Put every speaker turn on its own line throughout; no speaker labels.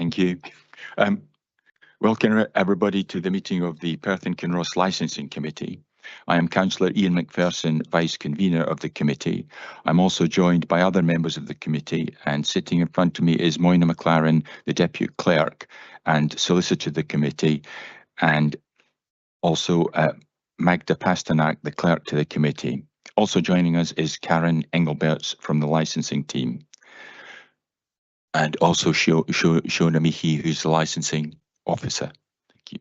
Thank you. Welcome everybody to the meeting of the Perth and Kinross Licensing Committee. I am Councillor Ian McPherson, Vice Convener of the committee. I'm also joined by other members of the committee, and sitting in front of me is Moyna McLaren, the Deputy Clerk and Solicitor of the committee, and also Magda Pasternak, the Clerk to the committee. Also joining us is Karen Engelberts from the licensing team, and also Shona Mihi, who's the licensing officer. Thank you.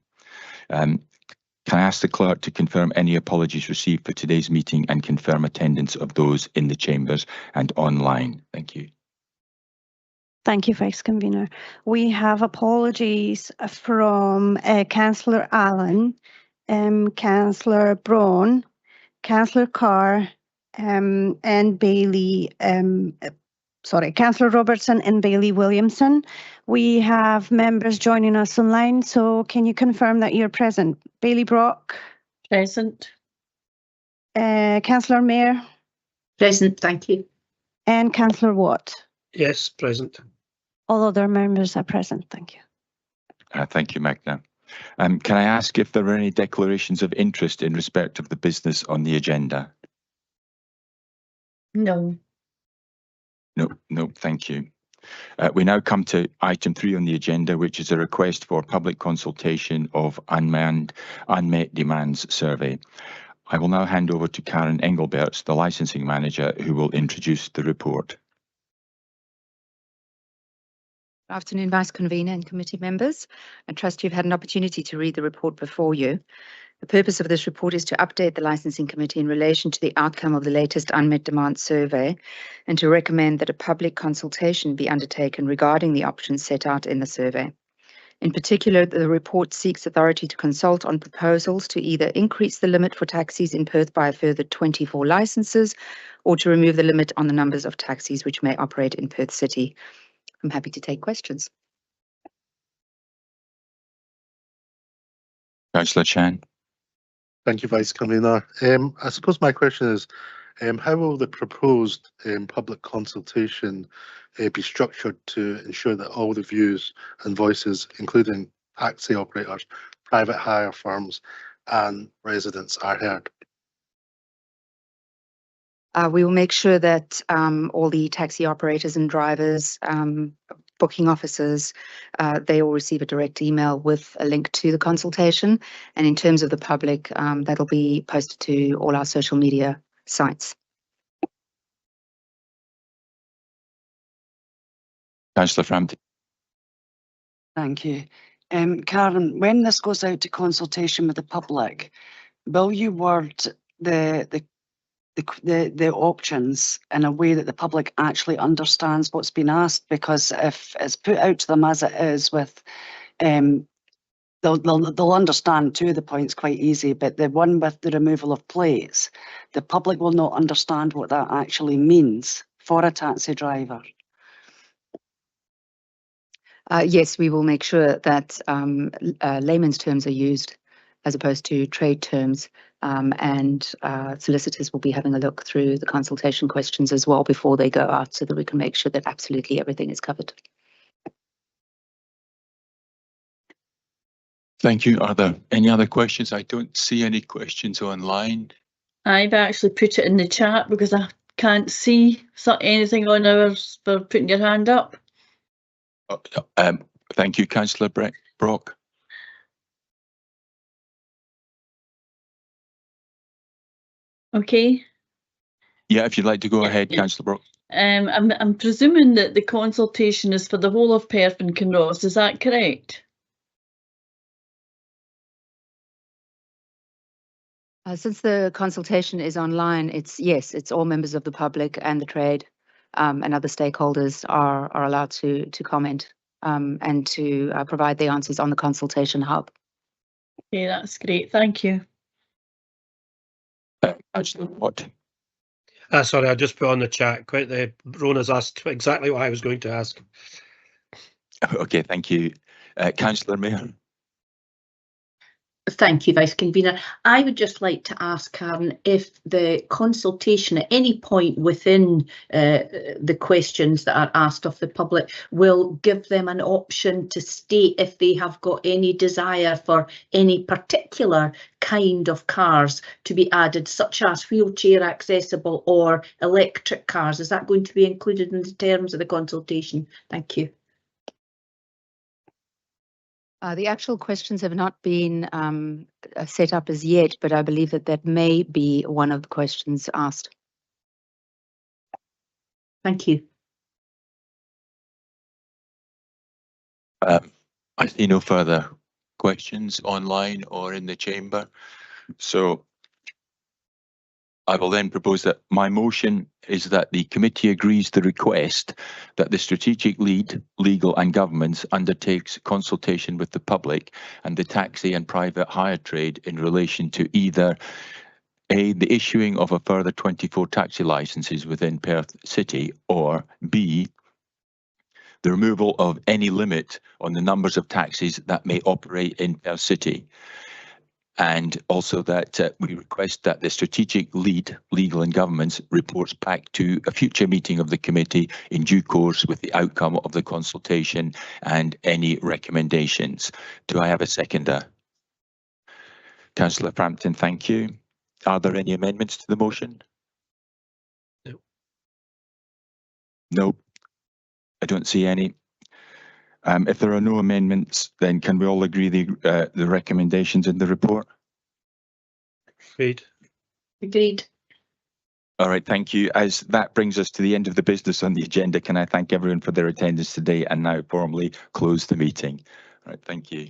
Can I ask the clerk to confirm any apologies received for today's meeting and confirm attendance of those in the chambers and online? Thank you.
Thank you, Vice Convener. We have apologies from Councillor Allen, Councillor Braun, Councillor Carr, and Bailey. Councillor Robertson and Bailey Williamson. We have members joining us online, so can you confirm that you're present? Bailey Brock?
Present.
Councillor Mayer?
Present, thank you.
And Councillor Watt?
Yes, present.
All other members are present, thank you.
Thank you, Magda. Can I ask if there are any declarations of interest in respect of the business on the agenda?
No.
No, thank you. We now come to item 3 on the agenda, which is a request for public consultation of unmet demands survey. I will now hand over to Karen Engelberts, the licensing manager, who will introduce the report.
Good afternoon, Vice Convener and committee members. I trust you've had an opportunity to read the report before you. The purpose of this report is to update the Licensing Committee in relation to the outcome of the latest unmet demand survey and to recommend that a public consultation be undertaken regarding the options set out in the survey. In particular, the report seeks authority to consult on proposals to either increase the limit for taxis in Perth by a further 24 licenses or to remove the limit on the numbers of taxis which may operate in Perth City. I'm happy to take questions.
Councillor Chan.
Thank you, Vice Convener. I suppose my question is, how will the proposed public consultation be structured to ensure that all the views and voices, including taxi operators, private hire firms and residents, are heard?
We will make sure that all the taxi operators and drivers, booking officers, they all receive a direct email with a link to the consultation. And in terms of the public, that'll be posted to all our social media sites.
Councillor Frampton.
Thank you. Karen, when this goes out to consultation with the public, will you word the options in a way that the public actually understands what's been asked? Because if it's put out to them as it is, with they'll understand 2 of the points quite easy, but the one with the removal of plates, the public will not understand what that actually means for a taxi driver.
Yes, we will make sure that layman's terms are used as opposed to trade terms, and solicitors will be having a look through the consultation questions as well before they go out so that we can make sure that absolutely everything is covered.
Thank you. Are there any other questions? I don't see any questions online.
I've actually put it in the chat because I can't see anything on ours for putting your hand up.
Thank you, Councillor Brock.
Okay.
Yeah, if you'd like to go ahead, Councillor Brock.
I'm presuming that the consultation is for the whole of Perth and Kinross. Is that correct?
Since the consultation is online, it's all members of the public and the trade and other stakeholders are allowed to comment and to provide the answers on the consultation hub.
Okay, that's great. Thank you.
Councillor Watt.
Sorry, I just put on the chat. Rona's asked exactly what I was going to ask.
Okay, thank you. Councillor Mayer.
Thank you, Vice Convener. I would just like to ask Karen if the consultation at any point within the questions that are asked of the public will give them an option to state if they have got any desire for any particular kind of cars to be added, such as wheelchair accessible or electric cars. Is that going to be included in the terms of the consultation? Thank you.
The actual questions have not been set up as yet, but I believe that that may be one of the questions asked.
Thank you.
I see no further questions online or in the chamber. So I will then propose that my motion is that the committee agrees the request that the strategic lead, legal and governments undertakes consultation with the public and the taxi and private hire trade in relation to either A, the issuing of a further 24 taxi licenses within Perth City, or B, the removal of any limit on the numbers of taxis that may operate in Perth City. And also that we request that the strategic lead, legal and governments reports back to a future meeting of the committee in due course with the outcome of the consultation and any recommendations. Do I have a seconder? Councillor Frampton, thank you. Are there any amendments to the motion?
No.
No, I don't see any. If there are no amendments, then can we all agree the recommendations in the report?
Agreed.
Agreed.
All right, thank you. As that brings us to the end of the business on the agenda, can I thank everyone for their attendance today and now formally close the meeting. All right, thank you.